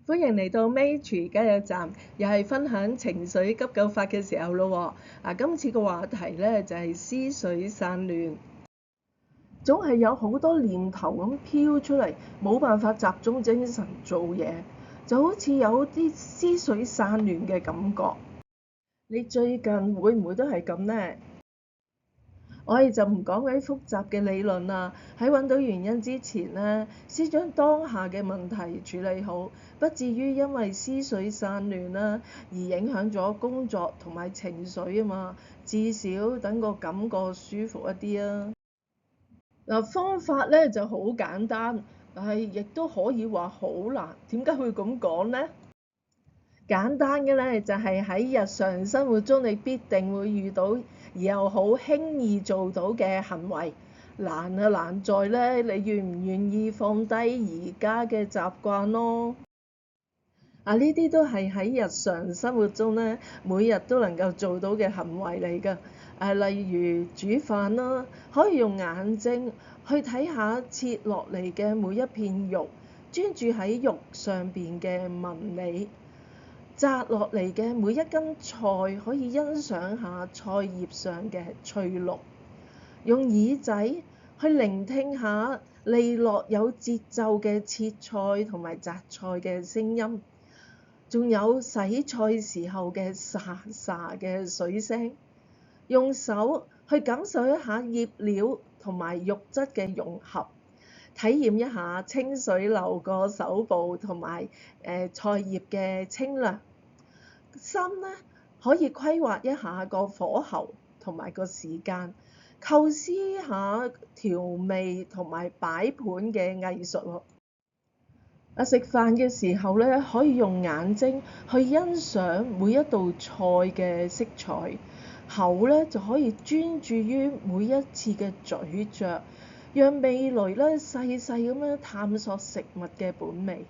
歡迎嚟到 Maitri 加油站，又係分享情緒急救法嘅時候咯喎。今次嘅話題咧就係思緒散亂，總係有好多念頭咁飄出嚟，冇辦法集中精神做嘢，就好似有啲思緒散亂嘅感覺。你最近會唔會都係咁呢？我哋就唔講嗰啲複雜嘅理論啦，喺揾到原因之前呢，先將當下嘅問題處理好，不至於因為思緒散亂啦而影響咗工作同埋情緒啊嘛。至少等個感覺舒服一啲啊。方法咧就好簡單，但係亦都可以話好難。點解會咁講呢？簡單嘅咧就係喺日常生活中你必定會遇到而又好輕易做到嘅行為。難啊難在咧，你願唔願意放低而家嘅習慣咯？呢啲都係喺日常生活中咧，每日都能夠做到嘅行為嚟㗎。例如煮飯啦，可以用眼睛去睇下切落嚟嘅每一片肉，專注喺肉上邊嘅紋理。摘落嚟嘅每一根菜，可以欣賞下菜葉上嘅翠綠。用耳仔去聆聽下利落有節奏嘅切菜同埋摘菜嘅聲音，仲有洗菜時候嘅沙沙嘅水聲。用手去感受一下醃料同埋肉質嘅融合，體驗一下清水流過手部同埋菜葉嘅清涼。心咧可以規劃一下個火候同埋個時間，構思一下調味同埋擺盤嘅藝術喎。食飯嘅時候咧，可以用眼睛去欣賞每一道菜嘅色彩，口咧就可以專注於每一次嘅咀嚼，讓味蕾咧細細咁樣探索食物嘅本味。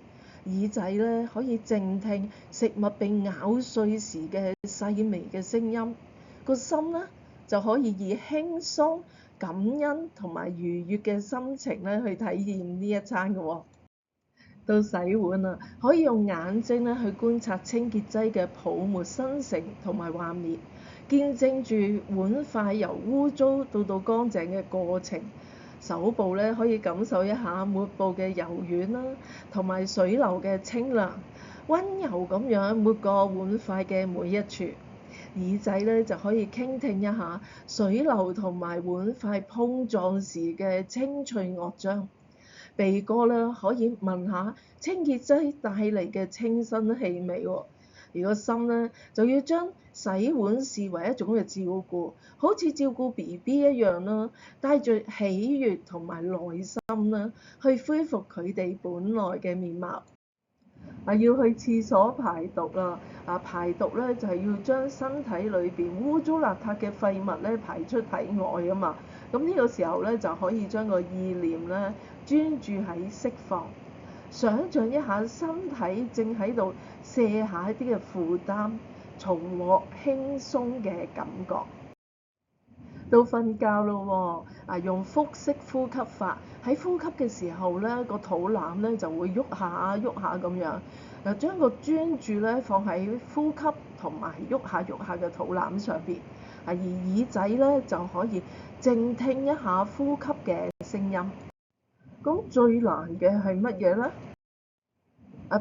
耳仔咧可以靜聽食物被咬碎時嘅細微嘅聲音。個心咧就可以以輕鬆、感恩同埋愉悅嘅心情咧去體驗呢一餐嘅喎。到洗碗啦，可以用眼睛咧去觀察清潔劑嘅泡沫生成同埋畫面，見證住碗筷由污糟到乾淨嘅過程。手部咧可以感受一下抹布嘅柔軟啦，同埋水流嘅清涼，溫柔咁樣抹過碗筷嘅每一處。耳仔咧就可以傾聽一下水流同埋碗筷碰撞時嘅清脆樂章。鼻哥咧可以聞下清潔劑帶嚟嘅清新氣味喎。而個心咧就要將洗碗視為一種嘅照顧，好似照顧 BB 一樣啦，帶住喜悅同埋耐心啦，去恢復佢哋本來嘅面貌。要去廁所排毒啦！排毒咧就係要將身體裏邊污糟邋遢嘅廢物咧排出體外啊嘛。咁呢個時候咧就可以將個意念咧專注喺釋放，想像一下身體正喺度卸下一啲嘅負擔，重獲輕鬆嘅感覺。到瞓覺咯喎，用腹式呼吸法，喺呼吸嘅時候咧，個肚腩咧就會喐下喐下咁樣，將個專注咧放喺呼吸同埋喐下嘅肚腩上邊，而耳仔咧就可以靜聽一下呼吸嘅聲音。咁最難嘅係乜嘢咧？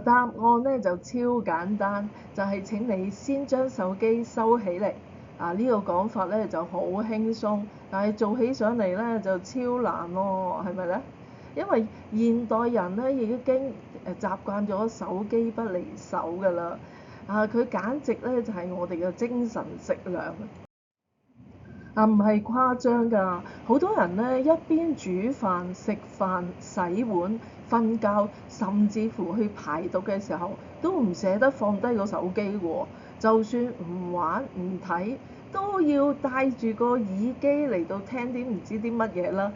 答案咧就超簡單，就係請你先將手機收起嚟。呢個講法咧就好輕鬆，但係做起上嚟咧就超難咯，係咪咧？因為現代人咧已經習慣咗手機不離手㗎啦。佢簡直咧就係我哋嘅精神食糧。唔係誇張㗎，好多人咧一邊煮飯、食飯、洗碗、瞓覺，甚至乎去排毒嘅時候，都唔捨得放低個手機喎。就算唔玩唔睇，都要帶住個耳機嚟到聽啲唔知啲乜嘢啦。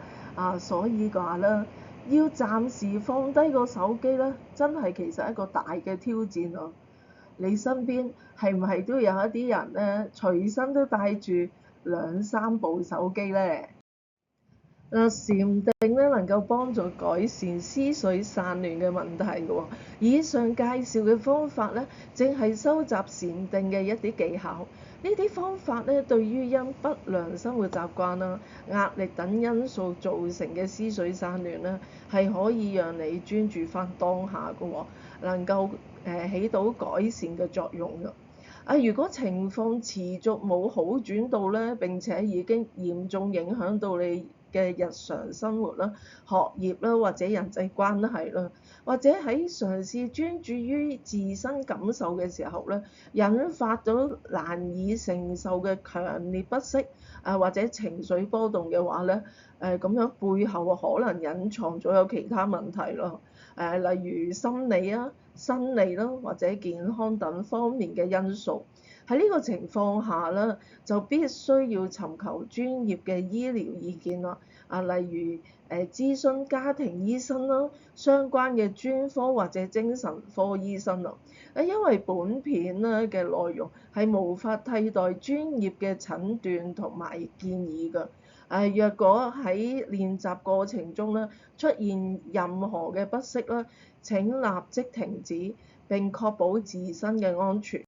所以話啦，要暫時放低個手機咧，真係其實一個大嘅挑戰啊！你身邊係唔係都有一啲人咧，隨身都帶住2-3部手機咧？禪定咧能夠幫助改善思緒散亂嘅問題嘅喎。以上介紹嘅方法咧，正係收集禪定嘅一啲技巧。呢啲方法咧，對於因不良生活習慣啦、壓力等因素造成嘅思緒散亂咧，係可以讓你專注翻當下嘅喎，能夠起到改善嘅作用㗎。如果情況持續冇好轉到咧，並且已經嚴重影響到你嘅日常生活啦、學業啦或者人際關係啦，或者喺嘗試專注於自身感受嘅時候咧，引發到難以承受嘅強烈不適或者情緒波動嘅話咧，咁樣背後可能隱藏咗有其他問題咯。例如心理生理啦或者健康等方面嘅因素。喺呢個情況下咧，就必須要尋求專業嘅醫療意見啦。例如諮詢家庭醫生啦、相關嘅專科或者精神科醫生啦。因為本片咧嘅內容係無法替代專業嘅診斷同埋建議㗎。若果喺練習過程中咧出現任何嘅不適啦，請立即停止並確保自身嘅安全。